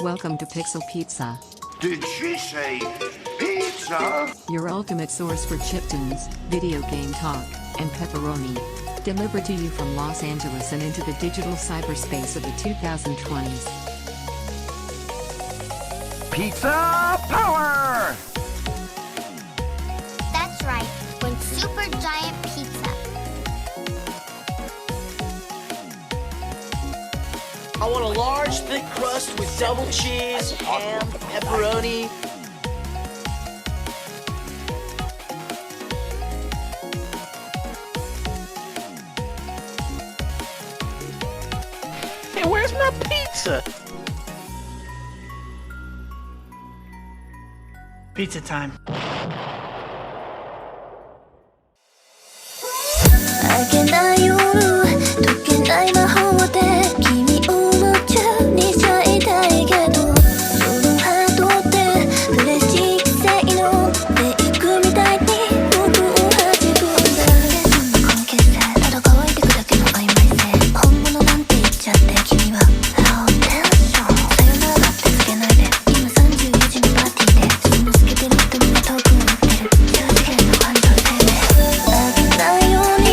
Welcome to Pixel Pizza, Did she say pizza? your ultimate source for chiptunes, video game talk, and pepperoni. Delivered to you from Los Angeles and into the digital cyberspace of the 2020s. Pizza power! That's right, when super giant pizza. I want a large, thick crust with double cheese, ham, pepperoni. Hey, where's my pizza? Pizza time. 明けない夜解けない魔法で君を夢中にしちゃいたいけどそのハートってプレスチック製のフェイクみたいに僕を弾くんだそんな関係性ただ乾いてくだけの曖昧性本物なんて言っちゃって君はローテンションさよならってつけないで今34時のパーティーでその透けてる瞳が遠くを追ってる十次元の感情生命あげないように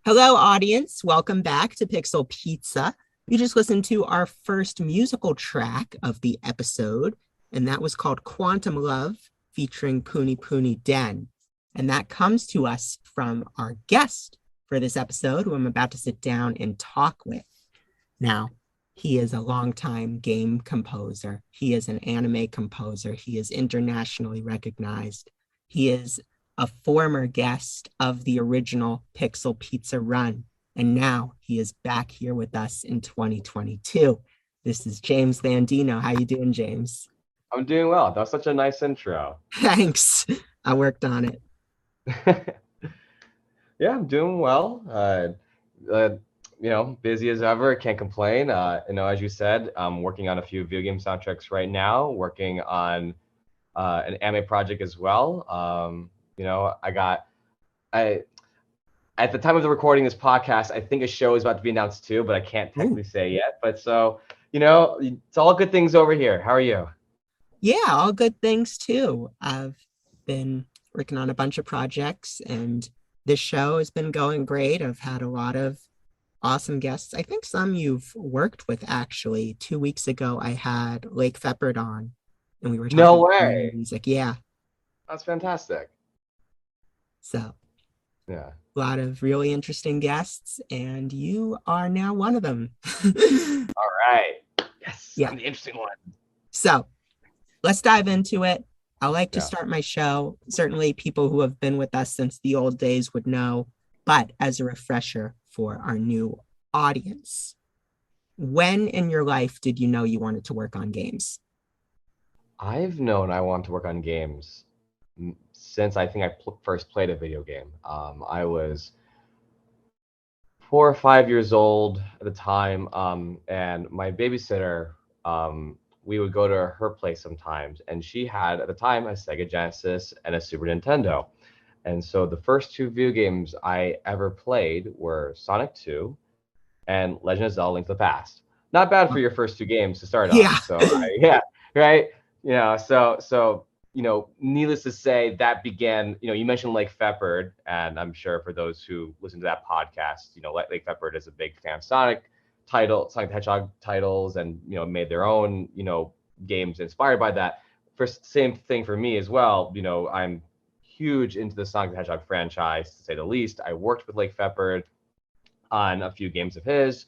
Hello, audience. Welcome back to Pixel Pizza. You just listened to our first musical track of the episode, and that was called Quantum Love, featuring Puni Puni Den. And that comes to us from our guest for this episode, who I'm about to sit down and talk with. Now, he is a longtime game composer. He is an anime composer. He is internationally recognized. He is a former guest of the original Pixel Pizza run, and now he is back here with us in 2022. This is James Landino. How you doing, James? I'm doing well. That was such a nice intro. Thanks. I worked on it. Yeah, I'm doing well. Busy as ever. Can't complain. As you said, I'm working on a few video game soundtracks right now. Working on an anime project as well. At the time of the recording this podcast, I think a show is about to be announced too, but I can't technically say yet. But so, it's all good things over here. How are you? Yeah, all good things too. I've been working on a bunch of projects, and this show has been going great. I've had a lot of awesome guests. I think some you've worked with, actually. 2 weeks ago, I had Lake Feppard on, and we were talking about music. Yeah. That's fantastic. So, yeah, a lot of really interesting guests, and you are now one of them. All right. Yes. Yeah. I'm the interesting one. So let's dive into it. I like to Yeah. start my show. Certainly, people who have been with us since the old days would know, but as a refresher for our new audience, when in your life did you know you wanted to work on games? I've known I want to work on games since I think I first played a video game. I was 4 or 5 years old at the time, and my babysitter, we would go to her place sometimes, and she had at the time a Sega Genesis and a Super Nintendo. And so the first two video games I ever played were Sonic 2 and Legend of Zelda: Link to the Past. Not bad for your first two games to start Yeah. on. Yeah, right. Needless to say, that began. You mentioned Lake Fepard, and I'm sure for those who listen to that podcast, Lake Fepard is a big fan of Sonic Sonic the Hedgehog titles, and made their own games inspired by that. For same thing for me as well. I'm huge into the Sonic the Hedgehog franchise, to say the least. I worked with Lake Fepard on a few games of his.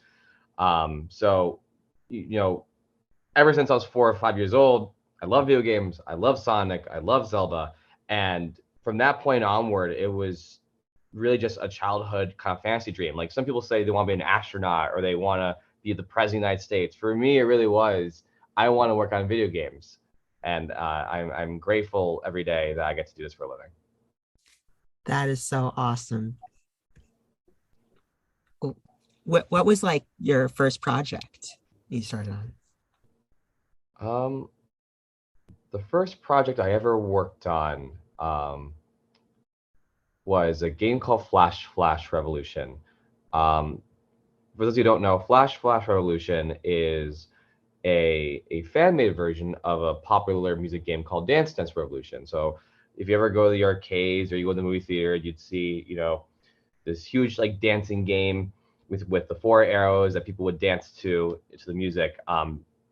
So, ever since I was 4 or 5 years old, I love video games. I love Sonic. I love Zelda. And from that point onward, it was really just a childhood kind of fantasy dream. Like some people say they want to be an astronaut or they want to be the president of the United States. For me, it really was, I want to work on video games. And I'm grateful every day that I get to do this for a living. That is so awesome. What was like your first project you started on? The first project I ever worked on was a game called Flash Revolution. For those who don't know, Flash Revolution is a fan-made version of a popular music game called Dance Revolution. So if you ever go to the arcades or you go to the movie theater, you'd see, this huge like dancing game with the four arrows that people would dance to the music.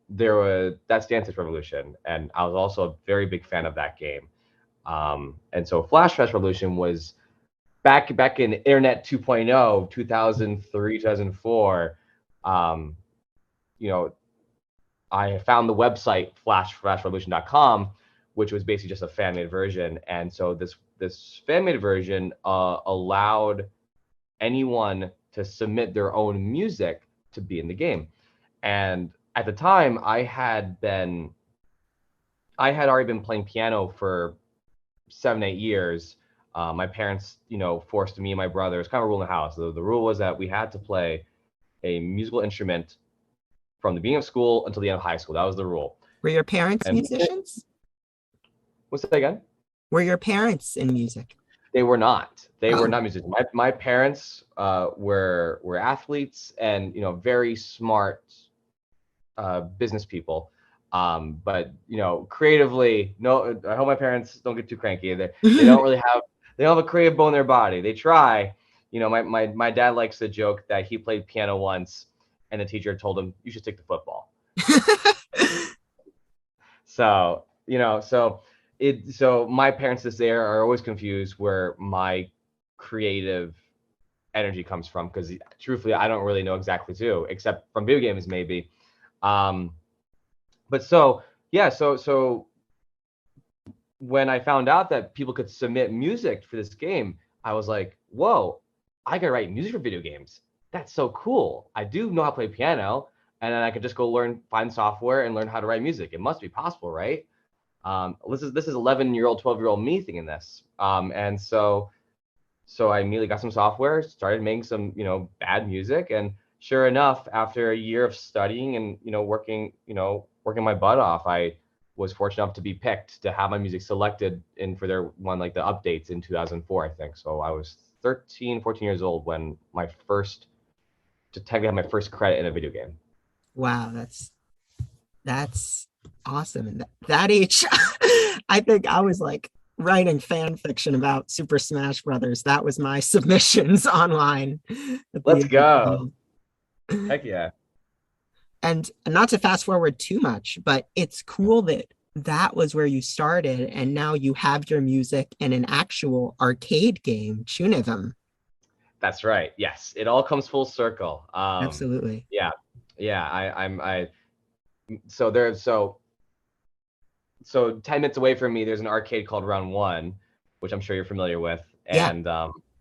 That's Dance Dance Revolution, and I was also a very big fan of that game. And so Flash Revolution was back in Internet 2.0, 2003, 2004. I found the website flashrevolution.com, which was basically just a fan-made version. And so this fan-made version allowed anyone to submit their own music to be in the game. And at the time, I had already been playing piano for 7-8 years. My parents, forced me and my brother. It's kind of a rule in the house. The rule was that we had to play a musical instrument from the beginning of school until the end of high school. That was the rule. Were your parents musicians? What's that again? Were your parents in music? They were not. They were not musicians. My parents were athletes and very smart business people. But creatively, no. I hope my parents don't get too cranky. They don't really have a creative bone in their body. They try. My dad likes to joke that he played piano once, and the teacher told him you should take the football. So my parents this there are always confused where my creative energy comes from, because truthfully I don't really know exactly too, except from video games maybe. But so when I found out that people could submit music for this game, I was like, whoa, I can write music for video games. That's so cool. I do know how to play piano, and then I could just go find software and learn how to write music. It must be possible, right? This is 11-year-old, 12-year-old me thinking this. And so I immediately got some software, started making some, bad music. And sure enough, after a year of studying and, working my butt off, I was fortunate enough to be picked to have my music selected in for their one, like the updates in 2004, I think. So I was 13, 14 years old when technically had my first credit in a video game. Wow, that's awesome. And that age, I think I was like writing fan fiction about Super Smash Brothers. That was my submissions online. Let's go. Heck yeah. And not to fast forward too much, but it's cool that was where you started, and now you have your music in an actual arcade game, Chunivim. That's right. Yes, it all comes full circle. Absolutely. Yeah. so 10 minutes away from me, there's an arcade called Round One, which I'm sure you're familiar with. Yeah. And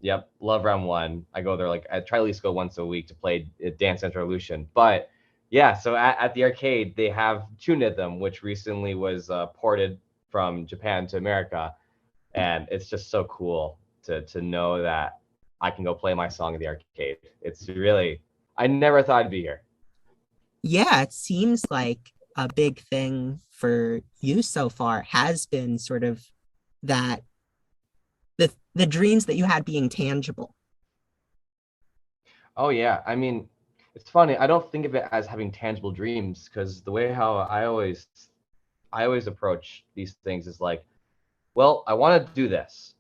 yep, love Round One. I go there like I try at least go once a week to play Dance Central Evolution. But yeah, so at the arcade they have Tunithm, which recently was ported from Japan to America, and it's just so cool to know that I can go play my song at the arcade. It's really I never thought I'd be here. Yeah, it seems like a big thing for you so far has been sort of that the dreams that you had being tangible. Oh yeah, I mean, it's funny. I don't think of it as having tangible dreams because the way how I always approach these things is like, well, I want to do this.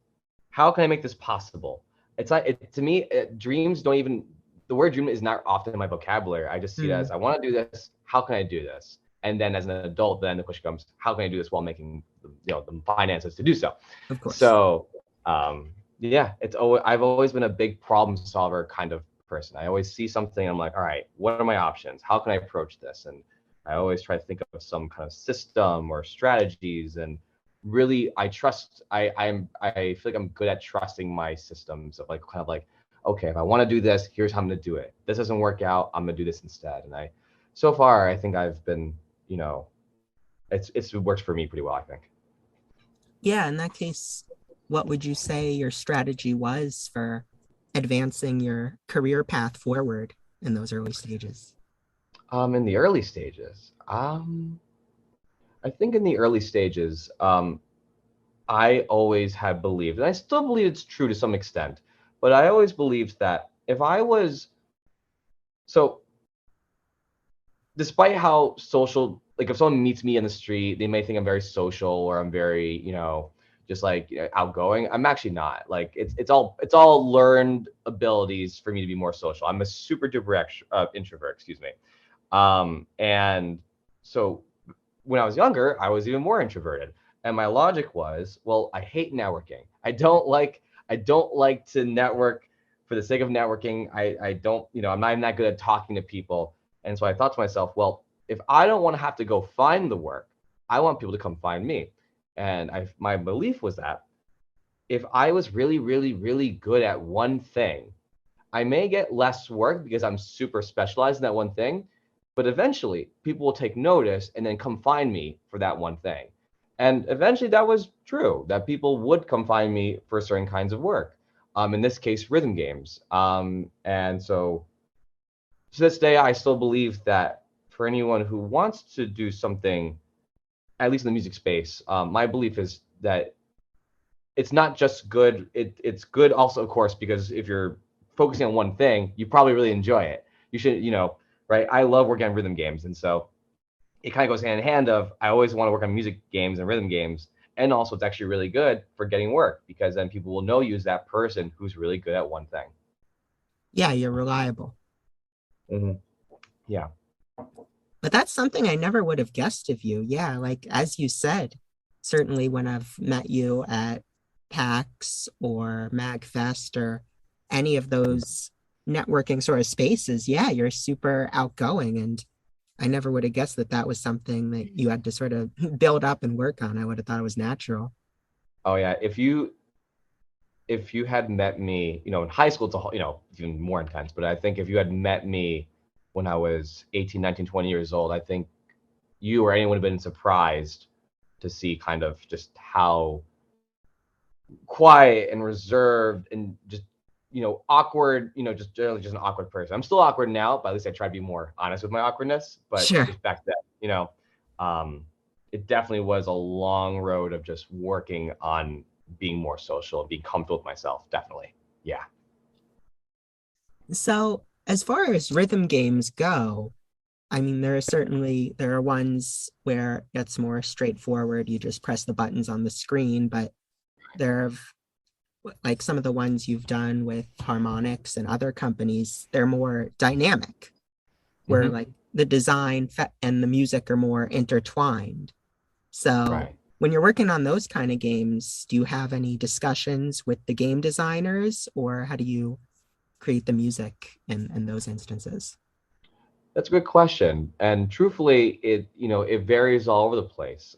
How can I make this possible? It's not to me. Dreams don't even the word dream is not often in my vocabulary. I just see it Mm, as I want to do this. How can I do this? And then as an adult, then the question comes, how can I do this while making the finances to do so? of course. So yeah, I've always been a big problem solver kind of person. I always see something, I'm like, all right, what are my options? How can I approach this? And I always try to think of some kind of system or strategies. And really, I feel like I'm good at trusting my systems of like kind of like, okay, if I want to do this, here's how I'm gonna do it. This doesn't work out, I'm gonna do this instead. And so far, I think I've been, it works for me pretty well, I think. Yeah, in that case, what would you say your strategy was for advancing your career path forward in those early stages? In the early stages, I think in the early stages, I always have believed, and I still believe it's true to some extent, but I always believed that if I was so, despite how social, like if someone meets me in the street, they may think I'm very social or I'm very, just like outgoing. I'm actually not. Like it's all learned abilities for me to be more social. I'm a super duper introvert, excuse me. And so when I was younger, I was even more introverted. And my logic was, well, I hate networking. I don't like to network for the sake of networking. I don't, I'm not even that good at talking to people. And so I thought to myself, well, if I don't want to have to go find the work, I want people to come find me. And my belief was that if I was really, really, really good at one thing, I may get less work because I'm super specialized in that one thing, but eventually people will take notice and then come find me for that one thing. And eventually that was true, that people would come find me for certain kinds of work. In this case, rhythm games. And so to this day, I still believe that for anyone who wants to do something, at least in the music space, my belief is that it's not just good. It's good also, of course, because if you're focusing on one thing, you probably really enjoy it. You should, right? I love working on rhythm games, and so it kind of goes hand in hand. Of I always want to work on music games and rhythm games, and also it's actually really good for getting work because then people will know you as that person who's really good at one thing. Yeah, you're reliable. Hmm. Yeah. But that's something I never would have guessed of you. Yeah, like as you said, certainly when I've met you at PAX or MagFest or any of those networking sort of spaces, yeah, you're super outgoing. And I never would have guessed that that was something that you had to sort of build up and work on. I would have thought it was natural. Oh yeah. If you had met me, in high school, it's even more intense. But I think if you had met me when I was 18, 19, 20 years old, I think you or anyone would have been surprised to see kind of just how quiet and reserved and just awkward, just generally just an awkward person. I'm still awkward now, but at least I try to be more honest with my awkwardness. But Sure. just back then, um, it definitely was a long road of just working on being more social and being comfortable with myself. Definitely. Yeah. So as far as rhythm games go, I mean, there are ones where it's more straightforward. You just press the buttons on the screen, but there are like some of the ones you've done with Harmonix and other companies, they're more dynamic, where Hmm. like the design and the music are more intertwined. So Right. when you're working on those kind of games, do you have any discussions with the game designers, or how do you create the music in those instances? That's a good question. And truthfully, it varies all over the place.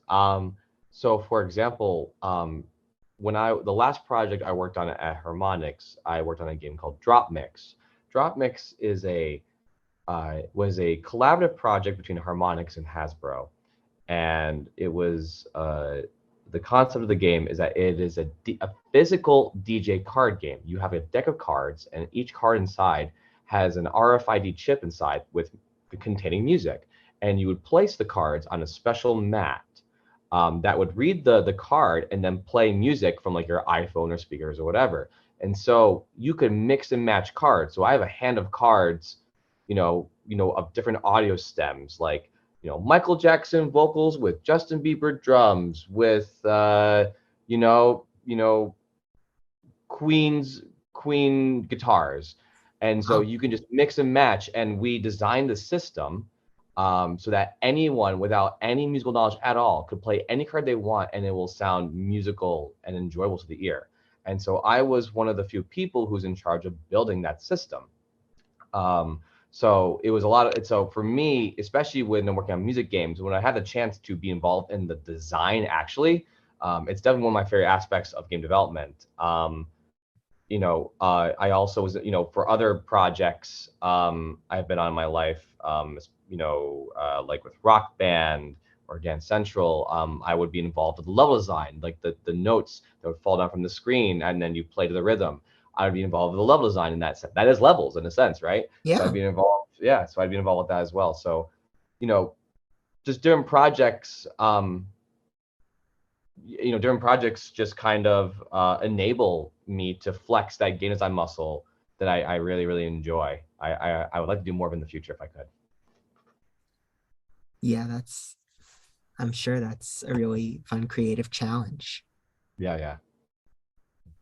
So for example, the last project I worked on at Harmonix, I worked on a game called Drop Mix. Drop Mix was a collaborative project between Harmonix and Hasbro, and it was the concept of the game is that it is a physical DJ card game. You have a deck of cards, and each card inside has an RFID chip inside with containing music, and you would place the cards on a special mat that would read the card and then play music from like your iPhone or speakers or whatever. And so you could mix and match cards. So I have a hand of cards, of different audio stems, like Michael Jackson vocals with Justin Bieber drums with Queen guitars. And so Oh, you can just mix and match. And we designed the system so that anyone without any musical knowledge at all could play any card they want, and it will sound musical and enjoyable to the ear. And so I was one of the few people who's in charge of building that system. So it was a lot of, so for me, especially when I'm working on music games, when I had the chance to be involved in the design, actually, it's definitely one of my favorite aspects of game development. I also was, for other projects I've been on in my life, like with Rock Band or Dance Central, I would be involved with the level design, like the notes that would fall down from the screen and then you play to the rhythm. I would be involved with the level design in that sense. That is levels in a sense, right? So yeah. I'd be involved, yeah. So I'd be involved with that as well. So, you know, just doing projects, different projects just kind of enable me to flex that game design muscle that I really, really enjoy. I would like to do more of in the future if I could. Yeah, I'm sure that's a really fun creative challenge. Yeah, yeah.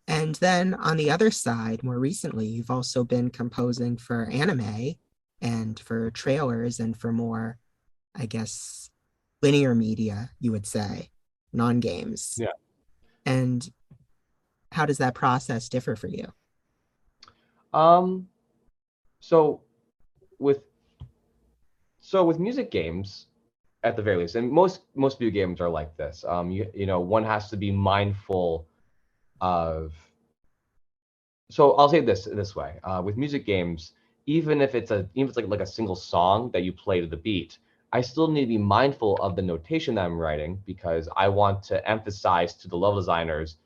And then on the other side, more recently, you've also been composing for anime and for trailers and for more, I guess, linear media, you would say, non-games. Yeah. And how does that process differ for you? Um, so with with music games, at the very least, and most video games are like this. One has to be mindful of. So I'll say this way: with music games, even if it's like a single song that you play to the beat, I still need to be mindful of the notation that I'm writing because I want to emphasize to the level designers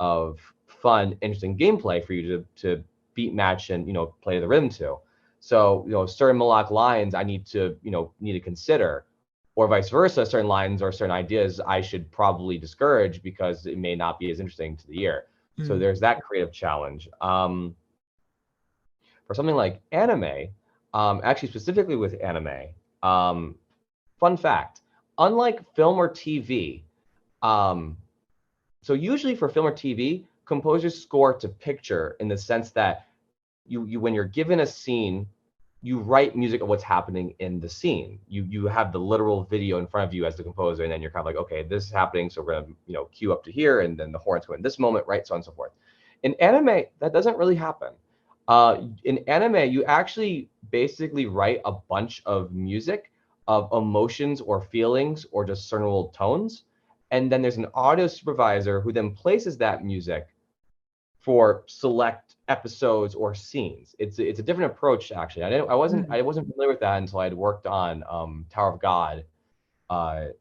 of fun, interesting gameplay for you to beat match and play the rhythm to. So certain melodic lines I need to consider, or vice versa. Certain lines or certain ideas I should probably discourage because it may not be as interesting to the ear. So Mm. there's that creative challenge. For something like anime, actually specifically with anime, fun fact: unlike film or TV, um, so usually for film or TV, composers score to picture in the sense that you when you're given a scene, you write music of what's happening in the scene. You have the literal video in front of you as the composer, and then you're kind of like, okay, this is happening, so we're gonna cue up to here, and then the horns go in this moment, right, so on and so forth. In anime, that doesn't really happen. In anime, you actually basically write a bunch of music of emotions or feelings or just certain tones, and then there's an audio supervisor who then places that music for select episodes or scenes. It's a different approach actually. Mm. I wasn't familiar with that until I'd worked on Tower of God the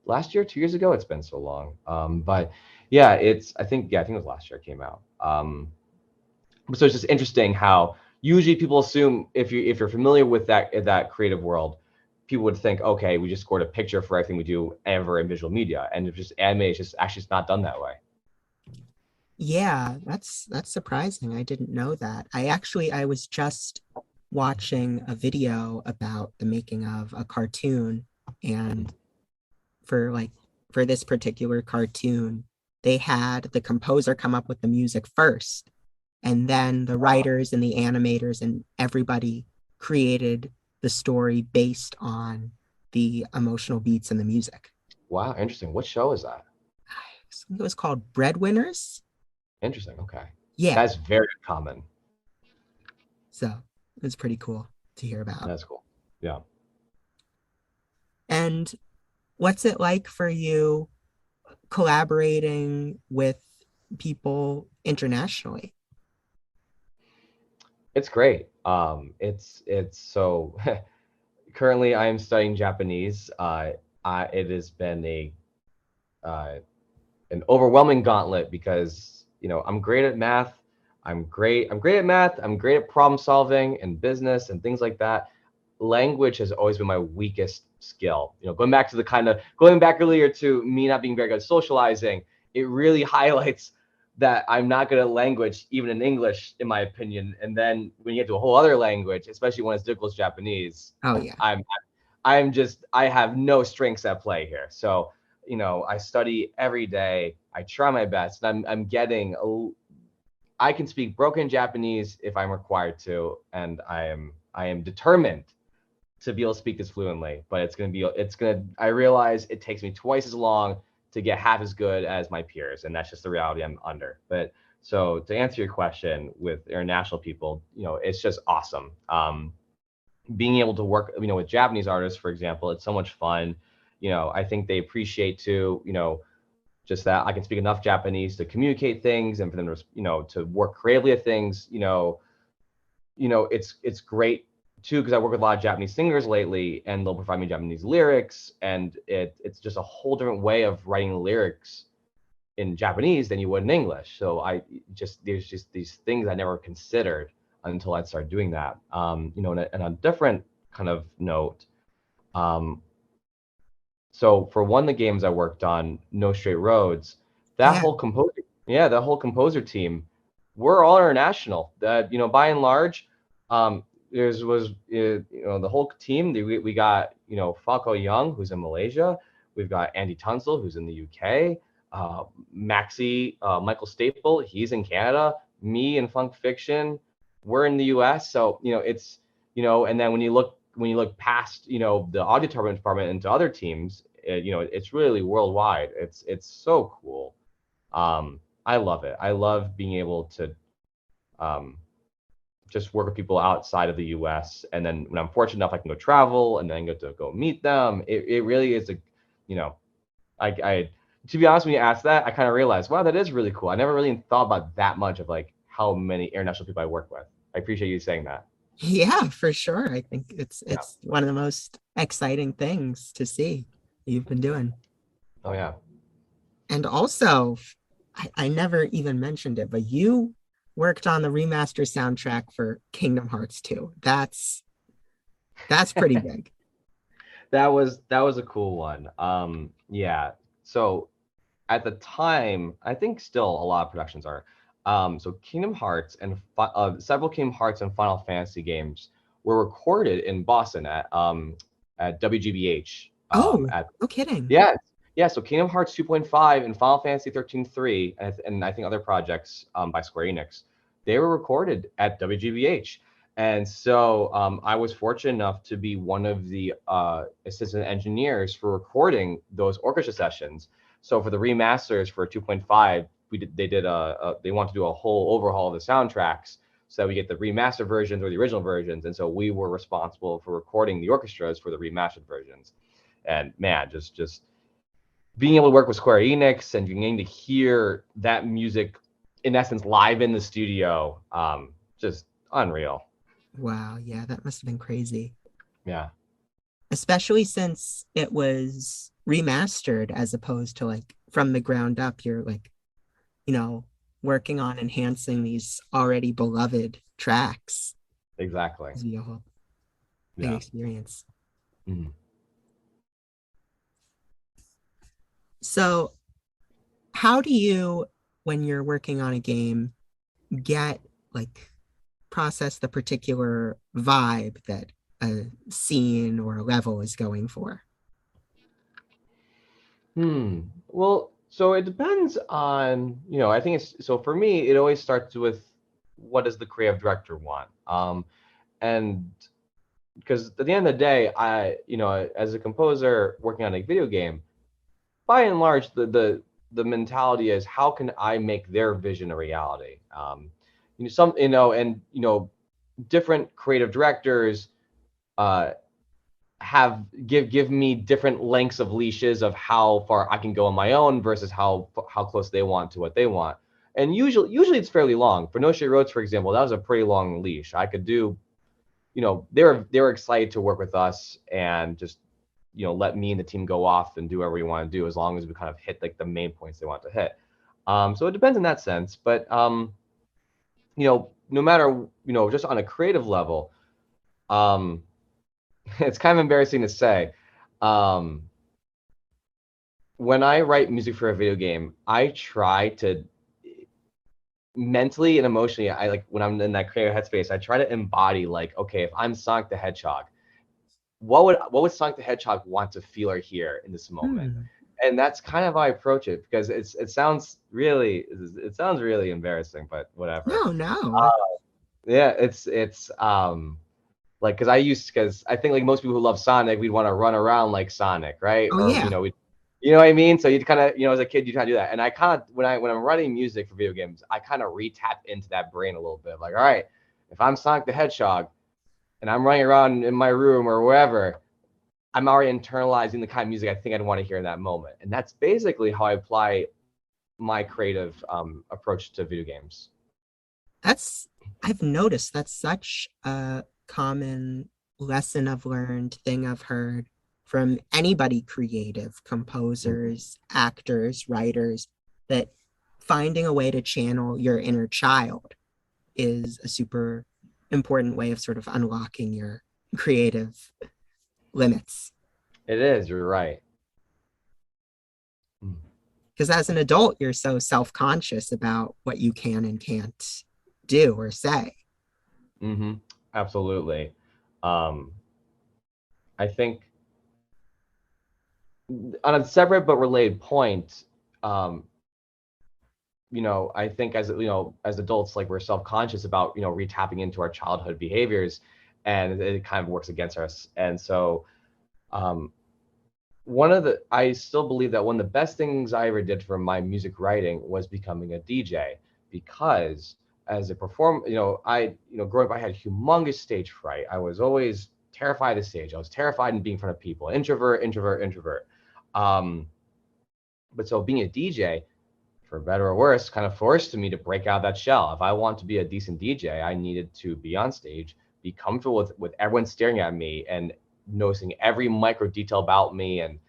last year, 2 years ago. It's been so long. But yeah, I think it was last year it came out. So it's just interesting how usually people assume if you're familiar with that creative world, people would think, okay, we just scored a picture for everything we do ever in visual media, and it's just anime is just actually it's not done that way. Yeah, that's surprising. I didn't know that. I was just watching a video about the making of a cartoon, and for like for this particular cartoon, they had the composer come up with the music first, and then the writers and the animators and everybody created the story based on the emotional beats and the music. Wow, interesting. What show is that? I think it was called Breadwinners. Interesting. Okay, Yeah, that's very common. so it's pretty cool to hear about. That's cool. Yeah. And What's it like for you collaborating with people internationally? It's great. It's so currently I am studying Japanese. It has been uh, an overwhelming gauntlet because I'm great at math. I'm great at math. I'm great at problem solving and business and things like that. Language has always been my weakest skill. Going back earlier to me not being very good at socializing, it really highlights that I'm not good at language, even in English, in my opinion. And then when you get to a whole other language, especially when it's difficult as Japanese, Oh yeah. I have no strengths at play here. So, I study every day. I try my best. And I can speak broken Japanese if I'm required to, and I am determined to be able to speak this fluently. But I realize it takes me twice as long to get half as good as my peers, and that's just the reality I'm under. But so to answer your question with international people, it's just awesome. Being able to work, with Japanese artists, for example, it's so much fun. I think they appreciate too, just that I can speak enough Japanese to communicate things and for them to, to work creatively at things. It's great too because I work with a lot of Japanese singers lately, and they'll provide me Japanese lyrics, and it's just a whole different way of writing lyrics in Japanese than you would in English. So there's just these things I never considered until I started doing that. And a different kind of note. Um, so for one of the games I worked on, No Straight Roads, Yeah. that whole composer team, we're all international. That by and large, there's was the whole team. We got Falco Young, who's in Malaysia. We've got Andy Tunsil, who's in the UK. Michael Staple, he's in Canada. Me and Funk Fiction, we're in the US. So and then when you look past the audio department into other teams, it's really worldwide. It's so cool. I love it. I love being able to um, just work with people outside of the US. And then when I'm fortunate enough, I can go travel and then get to go meet them. It really is you know, I to be honest, when you asked that, I kind of realized, wow, that is really cool. I never really thought about that much of like how many international people I work with. I appreciate you saying that. Yeah, for sure. I think it's Yeah. it's one of the most exciting things to see you've been doing. Oh yeah. And also, I never even mentioned it, but you worked on the remaster soundtrack for Kingdom Hearts 2. That's pretty big. That was a cool one. Yeah. So at the time, I think still a lot of productions are. So Kingdom Hearts and several Kingdom Hearts and Final Fantasy games were recorded in Boston at WGBH. Oh, no kidding. Yeah, yeah. So Kingdom Hearts 2.5 and Final Fantasy 13.3 and I think other projects by Square Enix, they were recorded at WGBH. And so I was fortunate enough to be one of the assistant engineers for recording those orchestra sessions. So for the remasters for 2.5, they want to do a whole overhaul of the soundtracks so that we get the remastered versions or the original versions. And so we were responsible for recording the orchestras for the remastered versions. And man, just being able to work with Square Enix and being able to hear that music in essence live in the studio, just unreal. Wow, yeah, that must have been crazy. Yeah. Especially since it was remastered as opposed to like from the ground up. You're like, you know, working on enhancing these already beloved tracks. Exactly. It'd be a whole big Yeah. experience. Mhm. So, how do you, when you're working on a game, get like process the particular vibe that a scene or a level is going for? Well, so it depends on, I think so for me, it always starts with what does the creative director want? And because at the end of the day, as a composer working on a video game, by and large, the mentality is how can I make their vision a reality? And different creative directors uh, give me different lengths of leashes of how far I can go on my own versus how close they want to what they want. And usually it's fairly long. For No Straight Roads, for example, that was a pretty long leash. I could do, they were excited to work with us and just, let me and the team go off and do whatever we want to do, as long as we kind of hit like the main points they want to hit. So it depends in that sense, but no matter, just on a creative level, it's kind of embarrassing to say. When I write music for a video game, I try to mentally and emotionally, I like when I'm in that creative headspace, I try to embody like, okay, if I'm Sonic the Hedgehog, what would Sonic the Hedgehog want to feel or hear in this moment? And that's kind of how I approach it, because it sounds really embarrassing, but whatever. No. Yeah, it's like, because I think like most people who love Sonic, we'd want to run around like Sonic, right? Oh, Or yeah. you know what I mean? So you'd kind of, as a kid, you kind of do that. And I kind of, when I'm writing music for video games, I kind of re-tap into that brain a little bit. Like, all right, if I'm Sonic the Hedgehog and I'm running around in my room or wherever, I'm already internalizing the kind of music I think I'd want to hear in that moment. And that's basically how I apply my creative approach to video games. I've noticed that's such a common lesson I've learned, thing I've heard from anybody creative, composers, actors, writers, that finding a way to channel your inner child is a super important way of sort of unlocking your creative limits. It is, you're right. Because as an adult, you're so self-conscious about what you can and can't do or say. Absolutely. I think on a separate but related point, I think as adults, like, we're self-conscious about retapping into our childhood behaviors, and it kind of works against us. And so I still believe that one of the best things I ever did for my music writing was becoming a DJ, because as a performer, growing up, I had humongous stage fright. I was always terrified of the stage. I was terrified in being in front of people. Introvert. But so being a DJ, for better or worse, kind of forced me to break out of that shell. If I want to be a decent DJ, I needed to be on stage, be comfortable with everyone staring at me and noticing every micro detail about me, and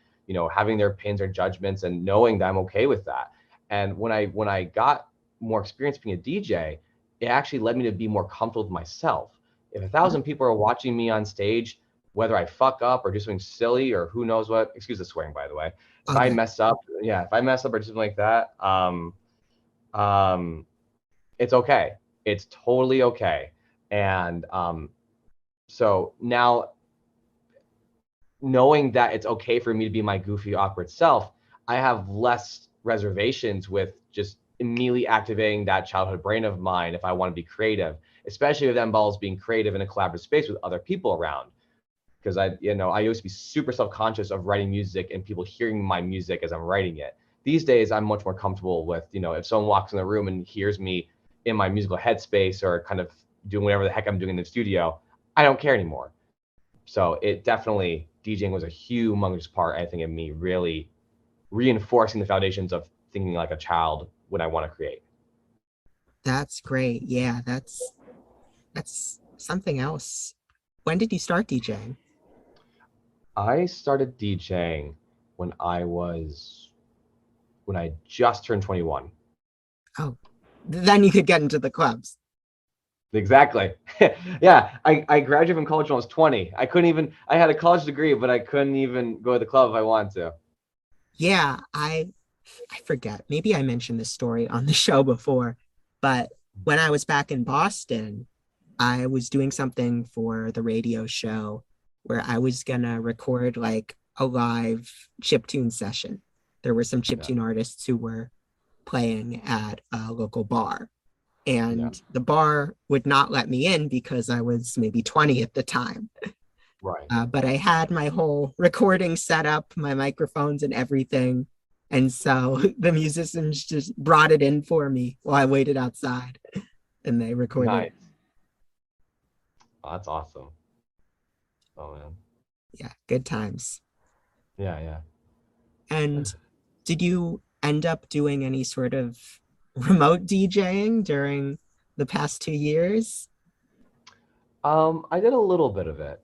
having their opinions or judgments, and knowing that I'm okay with that. And when I got more experience being a DJ, it actually led me to be more comfortable with myself. If 1,000 people are watching me on stage, whether I fuck up or do something silly or who knows what, excuse the swearing, by the way, if I mess up or do something like that, it's okay. It's totally okay. And so now, knowing that it's okay for me to be my goofy, awkward self, I have less reservations with just immediately activating that childhood brain of mine if I want to be creative, especially if that involves being creative in a collaborative space with other people around. Because I used to be super self-conscious of writing music and people hearing my music as I'm writing it. These days, I'm much more comfortable with, if someone walks in the room and hears me in my musical headspace or kind of doing whatever the heck I'm doing in the studio, I don't care anymore. So it definitely, DJing was a humongous part, I think, of me really reinforcing the foundations of thinking like a child when I want to create. That's great. Yeah, that's something else. When did you start DJing? I started DJing when I just turned 21. Oh, then you could get into the clubs. Exactly. Yeah, I graduated from college when I was 20. I had a college degree, but I couldn't even go to the club if I wanted to. Yeah, I forget. Maybe I mentioned this story on the show before, but when I was back in Boston, I was doing something for the radio show where I was gonna record like a live chiptune session. There were some chiptune artists who were playing at a local bar, and the bar would not let me in because I was maybe 20 at the time. Right. But I had my whole recording set up, my microphones and everything. And so the musicians just brought it in for me while I waited outside, and they recorded. Nice. Oh, that's awesome. Oh, man. Yeah, good times. Yeah. And did you end up doing any sort of remote DJing during the past 2 years? I did a little bit of it.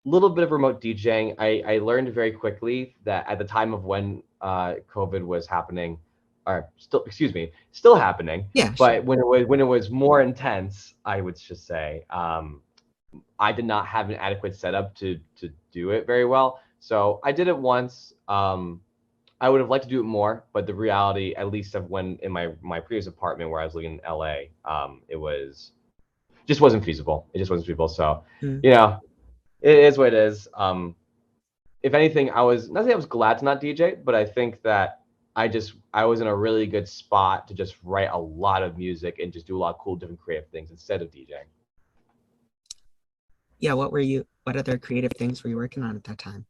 Little bit of remote DJing. I learned very quickly that at the time of when COVID was happening, or still, excuse me, still happening, Yeah, sure. but when it was more intense, I would just say, I did not have an adequate setup to do it very well. So I did it once. I would have liked to do it more, but the reality, at least of when in my previous apartment where I was living in LA, it was just wasn't feasible. It just wasn't feasible. So, Mm. you know, it is what it is. If anything, I was not say I was glad to not DJ, but I think that I was in a really good spot to just write a lot of music and just do a lot of cool different creative things instead of DJing. Yeah, what other creative things were you working on at that time?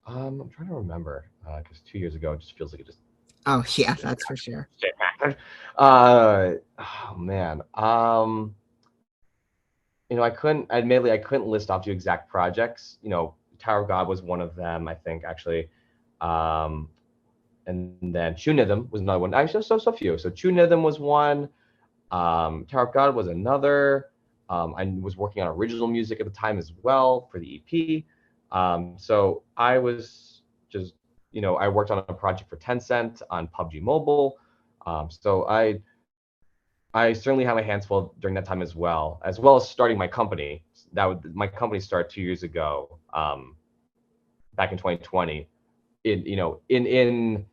I'm trying to remember because 2 years ago it just feels like it just Oh, yeah, that's for sure. shit happened. Oh man. Admittedly, I couldn't list off two exact projects. Tower of God was one of them, I think, actually. Um, and then Chunithm was another one. Actually, so few. So Chunithm was one. Tower of God was another. I was working on original music at the time as well for the EP. So I was just, I worked on a project for Tencent on PUBG Mobile. So I certainly had my hands full during that time as well as starting my company. My company started 2 years ago, back in 2020. During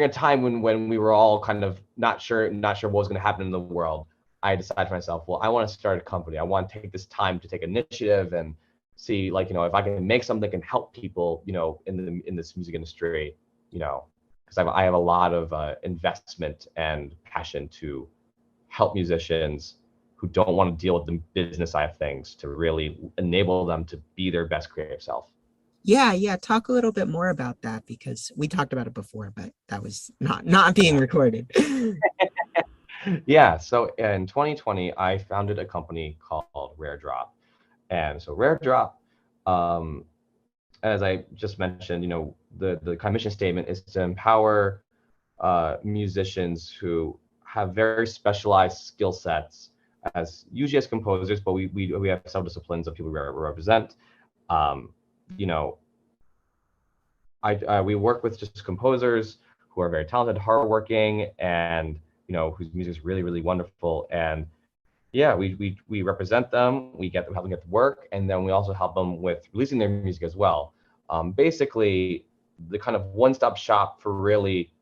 a time when we were all kind of not sure what was going to happen in the world. I decided for myself, well, I want to start a company. I want to take this time to take initiative and see, like, if I can make something that can help people, in this music industry, because I have a lot of investment and passion to help musicians who don't want to deal with the business side of things to really enable them to be their best creative self. Yeah. Talk a little bit more about that because we talked about it before, but that was not being recorded. Yeah, so in 2020, I founded a company called Rare Drop. And so Rare Drop, um, as I just mentioned, the kind of mission statement is to empower musicians who have very specialized skill sets, as usually as composers, but we have several disciplines of people we represent. Um, you know, we work with just composers who are very talented, hardworking, and whose music is really, really wonderful. And yeah, we represent them. We help them get to work, and then we also help them with releasing their music as well. Basically, the kind of one-stop shop for really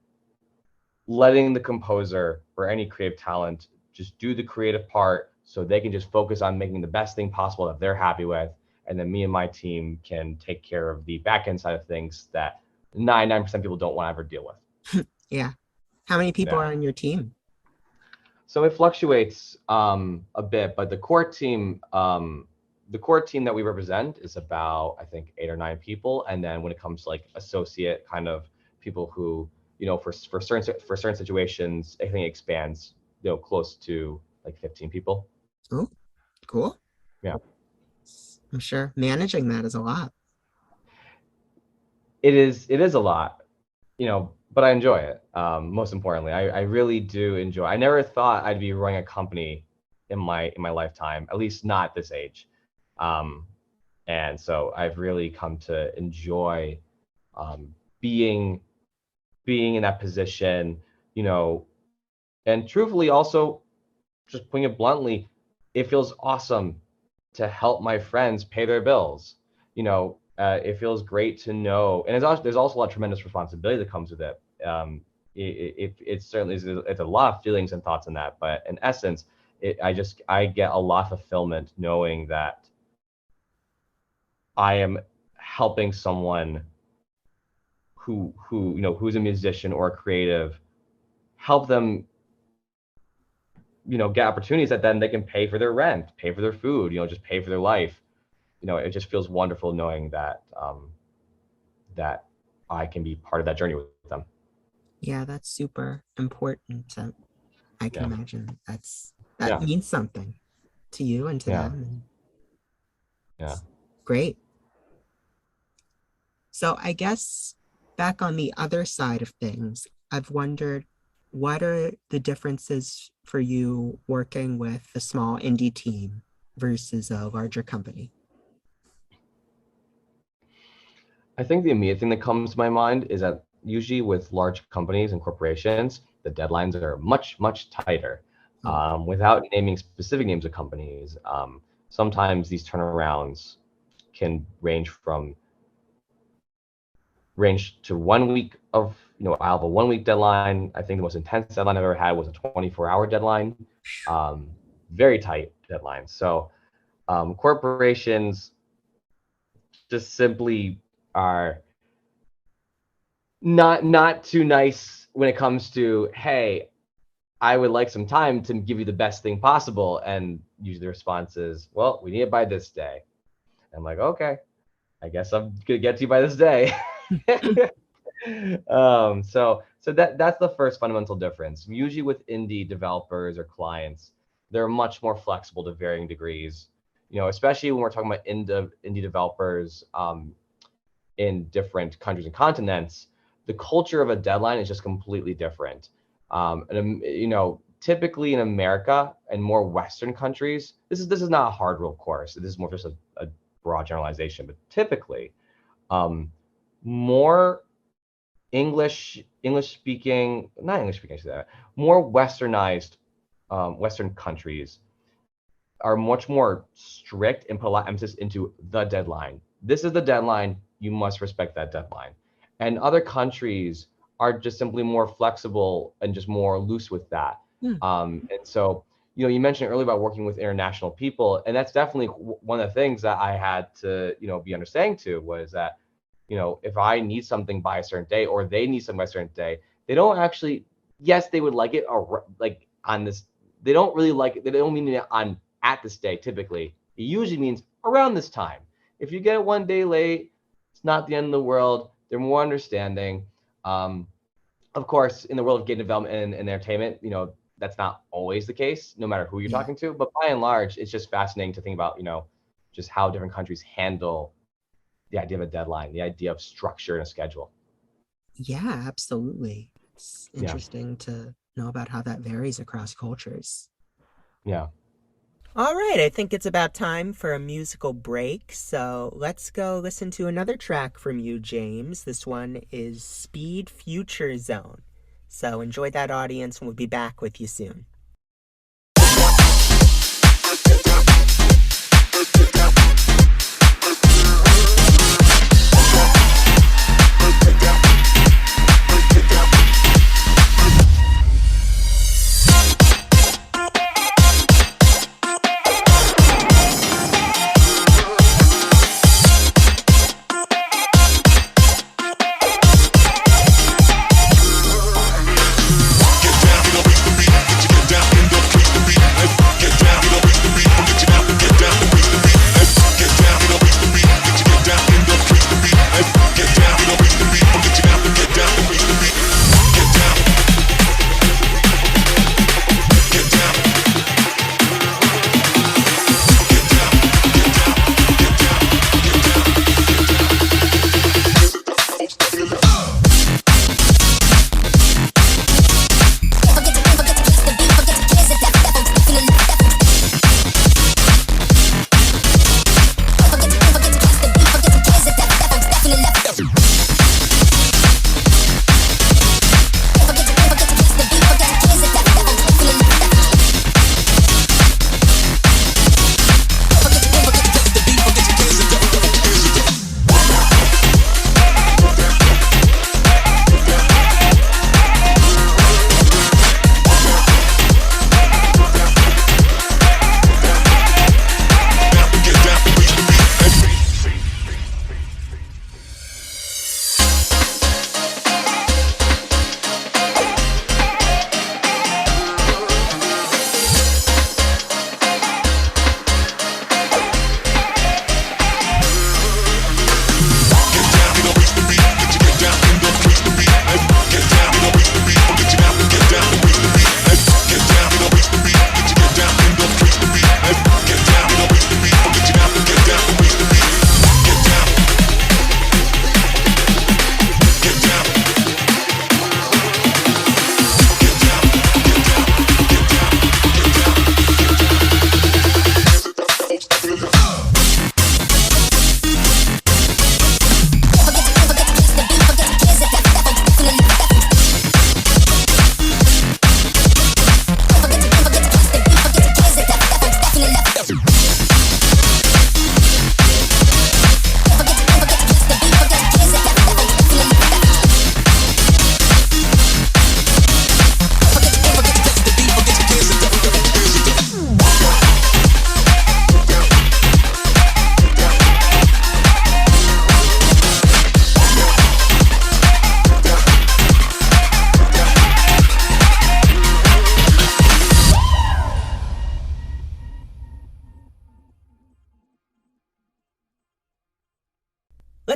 letting the composer or any creative talent just do the creative part, so they can just focus on making the best thing possible that they're happy with, and then me and my team can take care of the back end side of things that 99% of people don't want to ever deal with. Yeah. How many people Yeah. are on your team? So it fluctuates a bit, but the core team that we represent is about, I think, 8 or 9 people, and then when it comes to like associate kind of people who, for certain situations, I think it expands, close to like 15 people. Oh, cool. Yeah. I'm sure managing that is a lot. It is a lot, but I enjoy it. Most importantly, I really do enjoy. I never thought I'd be running a company in my lifetime, at least not at this age. Um, and so I've really come to enjoy um, being being in that position, you know, and truthfully, also just putting it bluntly, it feels awesome to help my friends pay their bills. It feels great to know, and there's also a lot of tremendous responsibility that comes with it. It certainly is. It's a lot of feelings and thoughts in that, but in essence, I get a lot of fulfillment knowing that I am helping someone who's a musician or a creative, help them get opportunities that then they can pay for their rent, pay for their food, just pay for their life. It just feels wonderful knowing that I can be part of that journey with them. Yeah, that's super important. I can Yeah. imagine that Yeah. means something to you and to Yeah. them. Yeah. Great. So I guess back on the other side of things, I've wondered, what are the differences for you working with a small indie team versus a larger company? I think the immediate thing that comes to my mind is that usually with large companies and corporations, the deadlines are much, much tighter. Without naming specific names of companies, sometimes these turnarounds can range to 1 week of, I have a 1 week deadline. I think the most intense deadline I've ever had was a 24-hour deadline. Very tight deadline. So corporations just simply are not too nice when it comes to, hey, I would like some time to give you the best thing possible. And usually the response is, well, we need it by this day. I'm like, okay, I guess I'm gonna get to you by this day. So that's the first fundamental difference. Usually with indie developers or clients, they're much more flexible to varying degrees. Especially when we're talking about indie developers in different countries and continents, the culture of a deadline is just completely different. Typically in America and more Western countries, this is not a hard rule course. This is more just a broad generalization, but typically, more English speaking, not English speaking, I should say that, more westernized Western countries are much more strict and put a lot of emphasis into the deadline. This is the deadline. You must respect that deadline. And other countries are just simply more flexible and just more loose with that. And so, you mentioned earlier about working with international people, and that's definitely one of the things that I had to, be understanding to was that, if I need something by a certain day or they need something by a certain day, they don't actually, yes, they would like it or like on this, they don't really like it. They don't mean it on at this day. Typically, it usually means around this time. If you get it 1 day late, it's not the end of the world. They're more understanding. Of course, in the world of game development and entertainment, that's not always the case, no matter who you're talking to. But by and large, it's just fascinating to think about, just how different countries handle the idea of a deadline, the idea of structure and a schedule. Yeah, absolutely. It's interesting to know about how that varies across cultures. Yeah. All right, I think it's about time for a musical break. So let's go listen to another track from you, James. This one is Speed Future Zone. So enjoy that, audience, and we'll be back with you soon.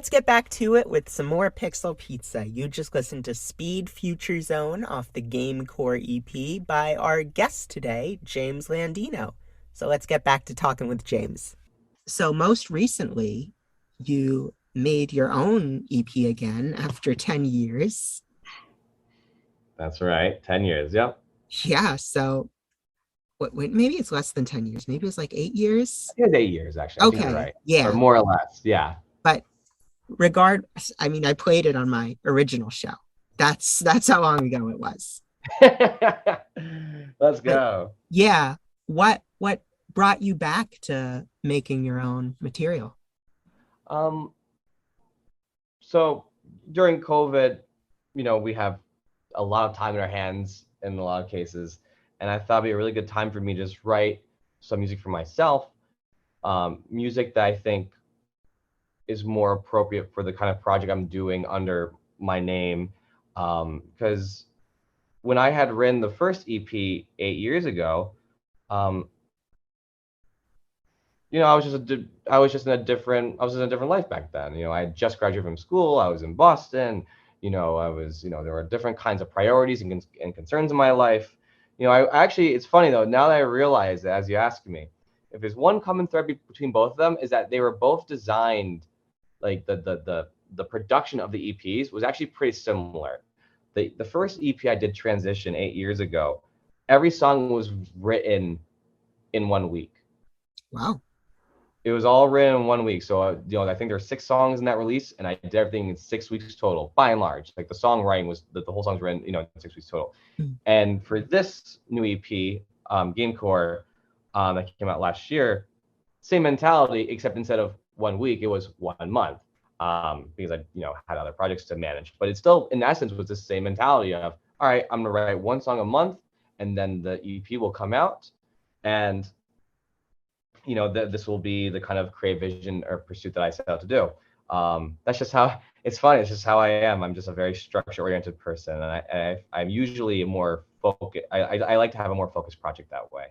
let's get back to it with some more Pixel Pizza. You just listened to Speed Future Zone off the Gamecore EP by our guest today, James Landino. So let's get back to talking with James. So most recently, you made your own EP again after 10 years. That's right. 10 years. Yep. Yeah, so wait, maybe it's less than 10 years. Maybe it's like 8 years. It was 8 years, actually. I think you're Okay, right. yeah. Or more or less. Yeah. But I played it on my original show. That's how long ago it was. Let's go. Yeah. What brought you back to making your own material? So during COVID, we have a lot of time in our hands in a lot of cases, and I thought it'd be a really good time for me to just write some music for myself, music that I think is more appropriate for the kind of project I'm doing under my name, because when I had written the first EP 8 years ago, I was just in a different life back then. I had just graduated from school. I was in Boston. There were different kinds of priorities and concerns in my life. It's funny though, now that I realize that, as you asked me, if there's one common thread between both of them, is that they were both designed, like the production of the EPs was actually pretty similar. The first EP I did, Transition, 8 years ago, every song was written in 1 week. Wow. It was all written in 1 week. So, I think there are 6 songs in that release, and I did everything in 6 weeks total, by and large. Like the songwriting was, the whole song's written, in 6 weeks total. And for this new EP, Gamecore, that came out last year, same mentality, except instead of 1 week, it was 1 month, because I, had other projects to manage. But it still, in essence, was the same mentality of, all right, I'm gonna write 1 song a month, and then the EP will come out, and this will be the kind of creative vision or pursuit that I set out to do. That's just how, it's funny, it's just how I am. I'm just a very structure-oriented person, and I'm usually more focused. I like to have a more focused project that way.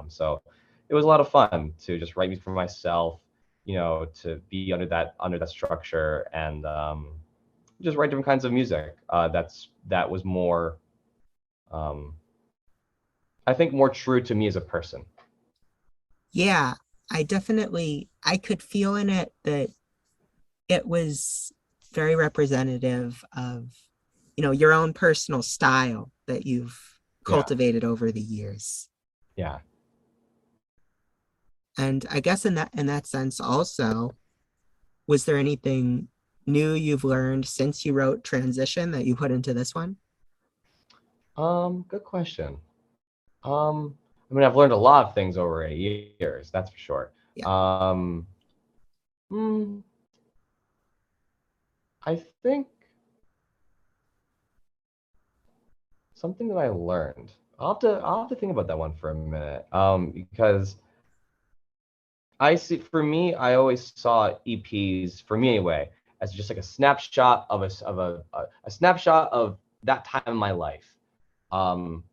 So it was a lot of fun to just write music for myself, to be under that structure, and just write different kinds of music. That was more, I think, more true to me as a person. Yeah, I could feel in it that it was very representative of, your own personal style that you've cultivated over the years. Yeah. And I guess in that sense also, was there anything new you've learned since you wrote Transition that you put into this one? Good question. I've learned a lot of things over 8 years, that's for sure. Yeah. I think something that I learned, I'll have to think about that one for a minute, because I always saw EPs, for me anyway, as just like a snapshot of a snapshot of that time in my life. And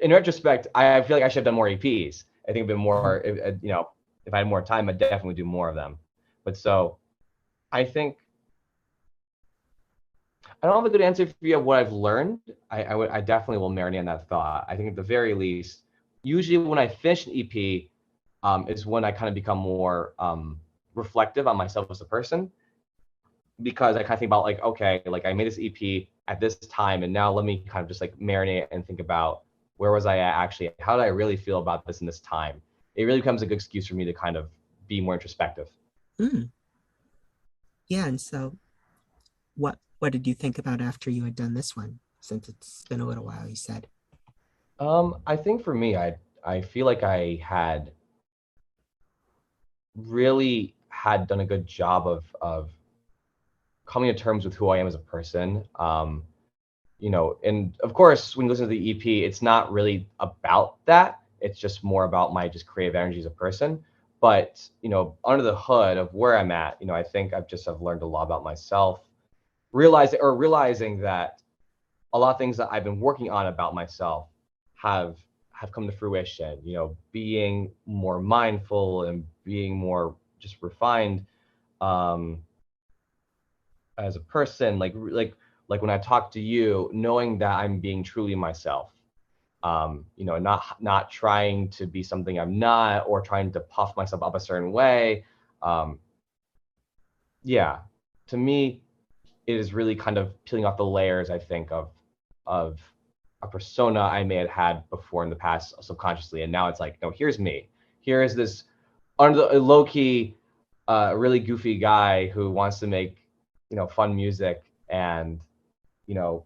in retrospect, I feel like I should have done more EPs. I think a bit more, if I had more time, I'd definitely do more of them. But so I think I don't have a good answer for you of what I've learned. I definitely will marinate on that thought. I think at the very least, usually when I finish an EP, is when I kind of become more reflective on myself as a person, because I kind of think about, like, okay, like I made this EP at this time, and now let me kind of just like marinate and think about, where was I at actually? How did I really feel about this in this time? It really becomes a good excuse for me to kind of be more introspective. Yeah, and so what did you think about after you had done this one, since it's been a little while, you said? I think for me, I feel like I had really done a good job of coming to terms with who I am as a person. And of course, when you listen to the EP, it's not really about that. It's just more about my just creative energy as a person. But, under the hood of where I'm at, I think I've learned a lot about myself, realizing that a lot of things that I've been working on about myself have come to fruition, being more mindful and being more just refined, as a person, like when I talk to you, knowing that I'm being truly myself. Not trying to be something I'm not, or trying to puff myself up a certain way. Um, yeah, to me, it is really kind of peeling off the layers, I think, of a persona I may have had before in the past subconsciously, and now it's like, no, here's me. Here is this under the low key, really goofy guy who wants to make, fun music, and you know,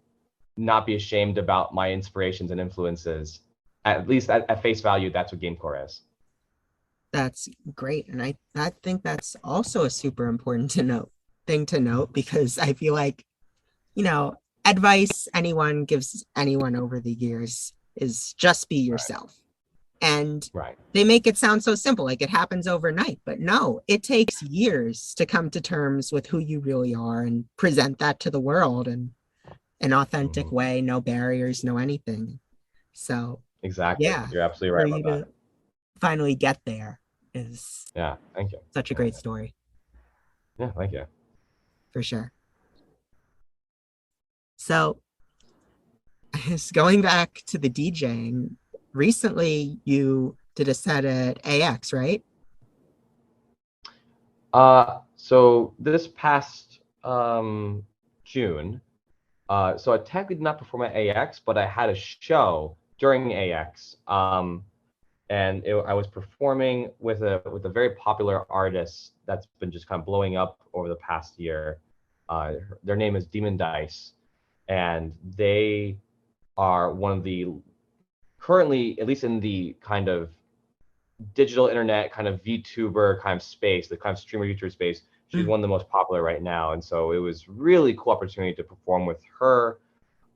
not be ashamed about my inspirations and influences. At least at face value, that's what Gamecore is. That's great. And I think that's also a super important thing to note, because I feel like, advice anyone gives anyone over the years is just be yourself. And Right. they make it sound so simple, like it happens overnight. But no, it takes years to come to terms with who you really are and present that to the world in an authentic way, no barriers, no anything. So Exactly. yeah, You're absolutely for right you about to that. finally get there is Yeah. Thank you. such a great story, Yeah. Thank you. for sure. So going back to the DJing, recently you did a set at AX, right? So this past June, so I technically did not perform at AX, but I had a show during AX. And I was performing with a very popular artist that's been just kind of blowing up over the past year. Their name is Demon Dice, and they are one of the currently, at least in the kind of digital internet kind of VTuber kind of space, the kind of streamer YouTuber space. She's one of the most popular right now, and so it was really cool opportunity to perform with her.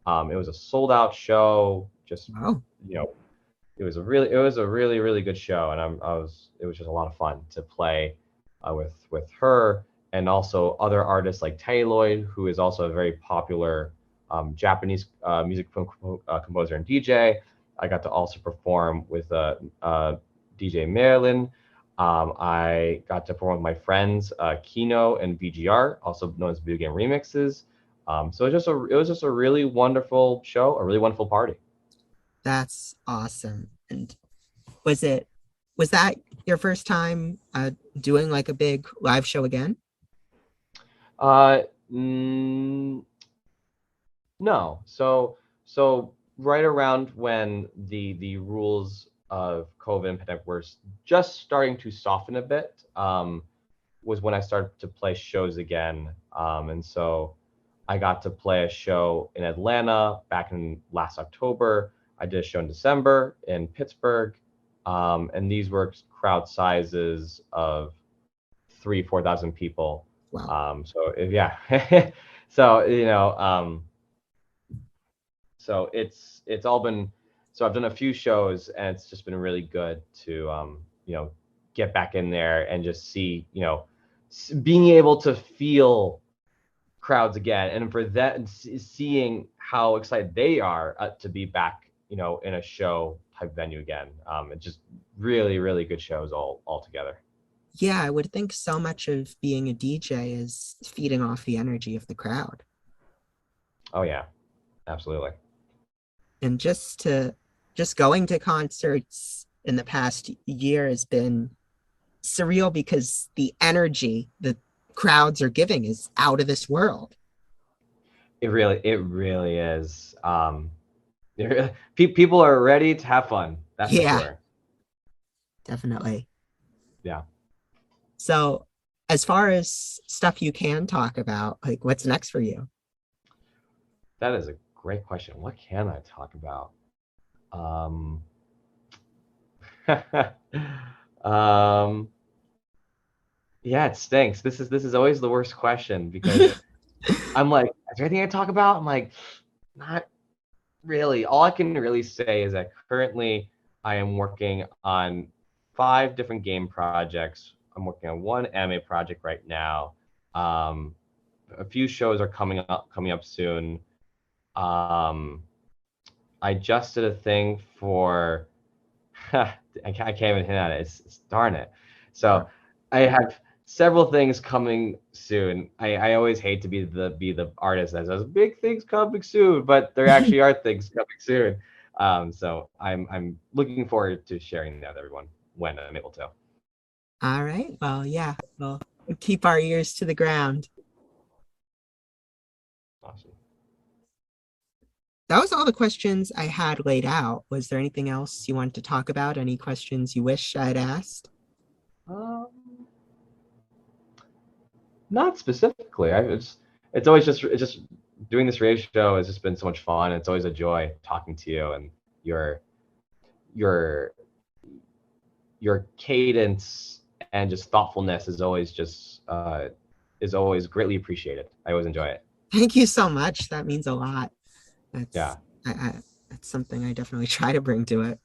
It was a sold out show. Just Wow. it was a really really good show, and it was just a lot of fun to play with her, and also other artists like Tayloid, who is also a very popular Japanese music composer and DJ. I got to also perform with DJ Marilyn. I got to perform with my friends Kino and VGR, also known as Video Game Remixes. So it was just a really wonderful show, a really wonderful party. That's awesome. And was that your first time doing like a big live show again? Uh, mm, no. So right around when the rules of COVID and pandemic were just starting to soften a bit, was when I started to play shows again. And so I got to play a show in Atlanta back in last October. I did a show in December in Pittsburgh, and these were crowd sizes of 3,000-4,000 people. Wow. Yeah, so so it's all been, so I've done a few shows, and it's just been really good to get back in there and just see, being able to feel crowds again, and for that, and seeing how excited they are to be back, in a show type venue again. It's just really really good shows all together. Yeah, I would think so much of being a DJ is feeding off the energy of the crowd. Oh yeah, absolutely. And just going to concerts in the past year has been surreal, because the energy the crowds are giving is out of this world. It really is. People are ready to have fun. That's for Yeah, sure. definitely. Yeah. So as far as stuff you can talk about, like what's next for you? That is a great question. What can I talk about? Um, um, yeah, it stinks. This is always the worst question, because I'm like, is there anything I talk about? I'm like, not really. All I can really say is that currently I am working on 5 different game projects. I'm working on one anime project right now. Um, a few shows are coming up soon. Um, I just did a thing for I can't even hit on it. It's darn it. So I have several things coming soon. I always hate to be the artist that says big things coming soon, but there actually are things coming soon. So I'm looking forward to sharing that with everyone when I'm able to. All right. Well, yeah. We'll keep our ears to the ground. Awesome. That was all the questions I had laid out. Was there anything else you wanted to talk about? Any questions you wish I'd asked? Not specifically. It's just doing this radio show has just been so much fun. It's always a joy talking to you, and your your cadence and just thoughtfulness is always greatly appreciated. I always enjoy it. Thank you so much. That means a lot. Yeah. That's something I definitely try to bring to it.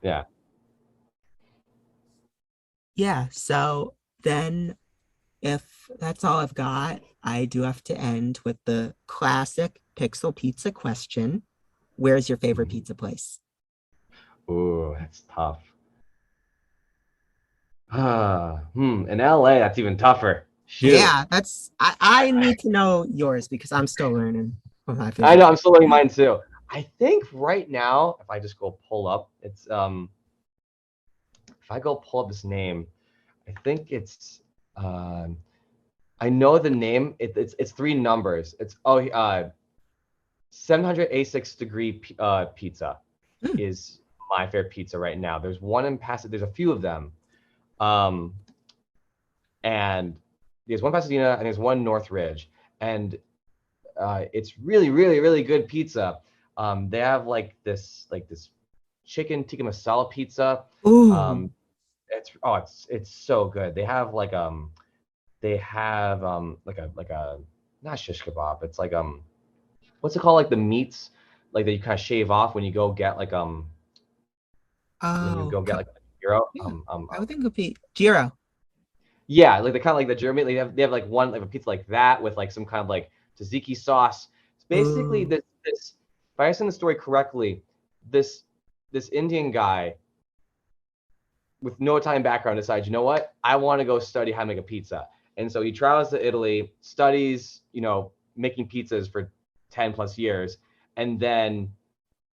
Yeah. Yeah. So then, if that's all I've got, I do have to end with the classic Pixel Pizza question. Where's your favorite pizza place? Ooh, that's tough. In LA, that's even tougher. Shoot. Yeah, I need to know yours because I'm still learning what my favorite. I know, I'm still learning mine too. I think right now, if I just go pull up, it's if I go pull up this name, I think it's I know the name. It's three numbers. It's 786 degree pizza is my favorite pizza right now. There's one in Pasadena. There's a few of them, and there's one Pasadena and there's one Northridge, and it's really, really, really good pizza. They have like this chicken tikka masala pizza. Ooh. It's so good. They have like a not shish kebab. It's like what's it called, like the meats like that you kind of shave off when you go get like when you go get like a gyro. Yeah, I would think it would be gyro. Yeah, like the kind of like the gyro meat. They have like one like a pizza like that with like some kind of like tzatziki sauce. It's basically this if I understand the story correctly, this Indian guy with no Italian background decides, you know what, I want to go study how to make a pizza. And so he travels to Italy, studies, making pizzas for 10 plus years, and then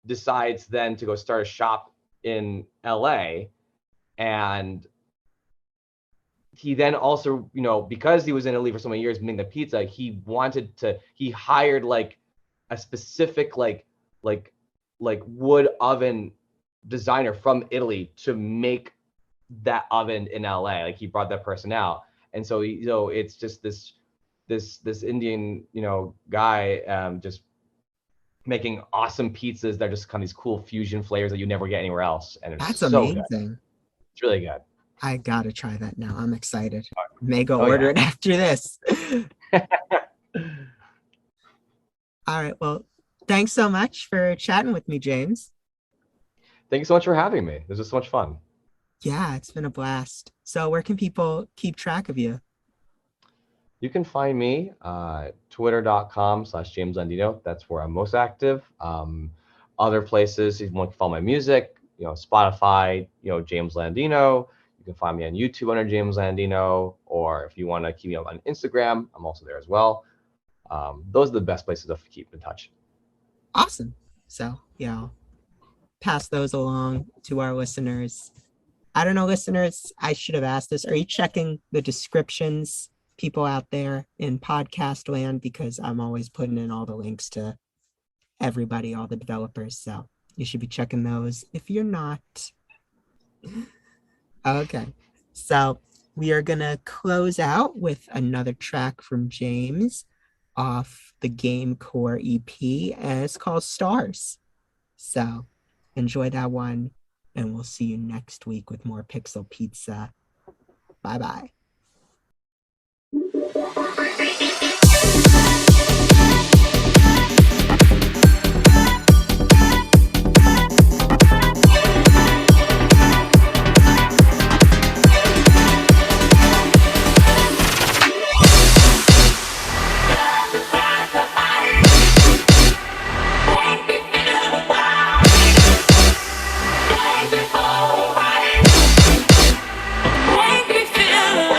decides then to go start a shop in LA. And he then also, because he was in Italy for so many years making the pizza, he hired like a specific like wood oven designer from Italy to make that oven in LA. Like he brought that person out. And so it's just this Indian, guy just making awesome pizzas that are just kind of these cool fusion flavors that you never get anywhere else. And it's That's so amazing. Good. It's really good. I gotta try that now. I'm excited. May go order it after this. All right. Well, thanks so much for chatting with me, James. Thank you so much for having me. This was so much fun. Yeah, it's been a blast. So where can people keep track of you? You can find me twitter.com/James Landino. That's where I'm most active. Other places, if you want to follow my music, Spotify, James Landino. You can find me on YouTube under James Landino, or if you want to keep me up on Instagram, I'm also there as well. Those are the best places to keep in touch. Awesome. So, I'll pass those along to our listeners. I don't know, listeners, I should have asked this. Are you checking the descriptions, people out there in podcast land? Because I'm always putting in all the links to everybody, all the developers. So you should be checking those if you're not. Okay. So we are going to close out with another track from James off the Gamecore EP, and it's called Stars. So enjoy that one. And we'll see you next week with more Pixel Pizza. Bye-bye. Make me feel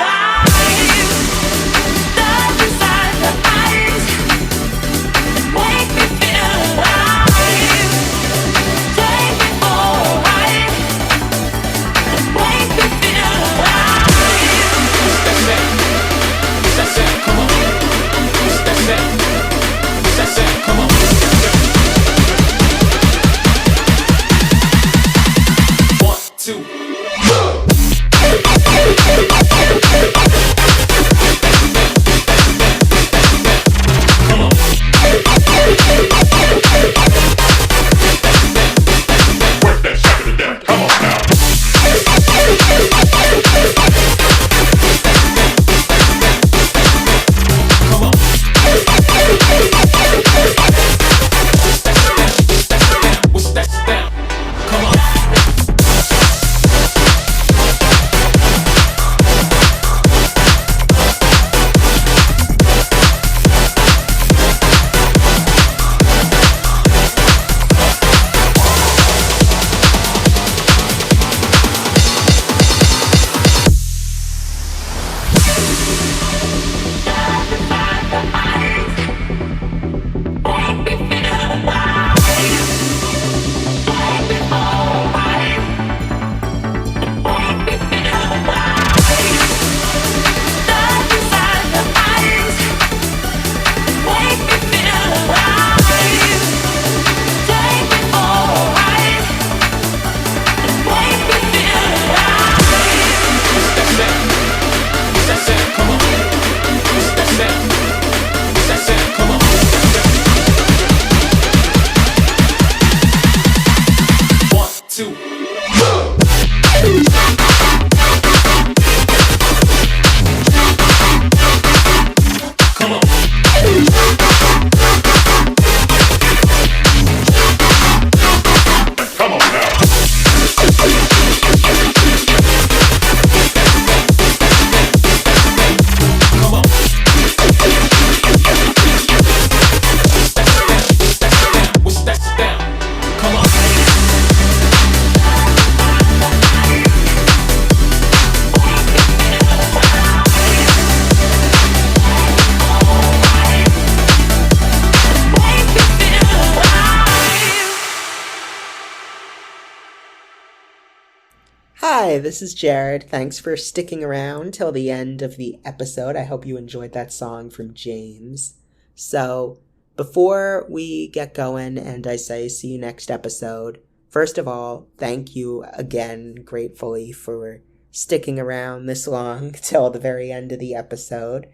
Hi, this is Jared. Thanks for sticking around till the end of the episode. I hope you enjoyed that song from James. So, before we get going and I say see you next episode, first of all, thank you again gratefully for sticking around this long till the very end of the episode.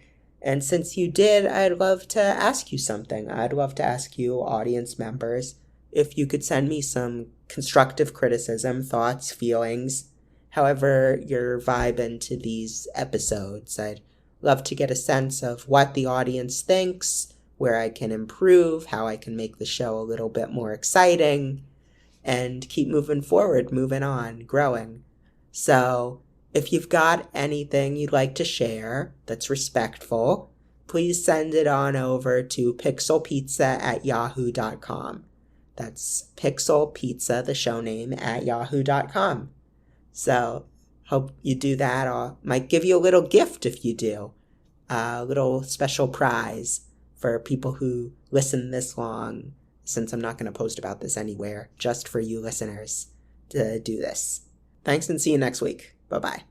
And since you did, I'd love to ask you something. I'd love to ask you, audience members, if you could send me some constructive criticism, thoughts, feelings, however you're vibing to these episodes. I'd love to get a sense of what the audience thinks, where I can improve, how I can make the show a little bit more exciting, and keep moving forward, moving on, growing. So, if you've got anything you'd like to share that's respectful, please send it on over to pixelpizza@yahoo.com. That's Pixel Pizza, the show name, at yahoo.com. So, hope you do that. I might give you a little gift if you do. A little special prize for people who listen this long, since I'm not going to post about this anywhere, just for you listeners to do this. Thanks and see you next week. Bye-bye.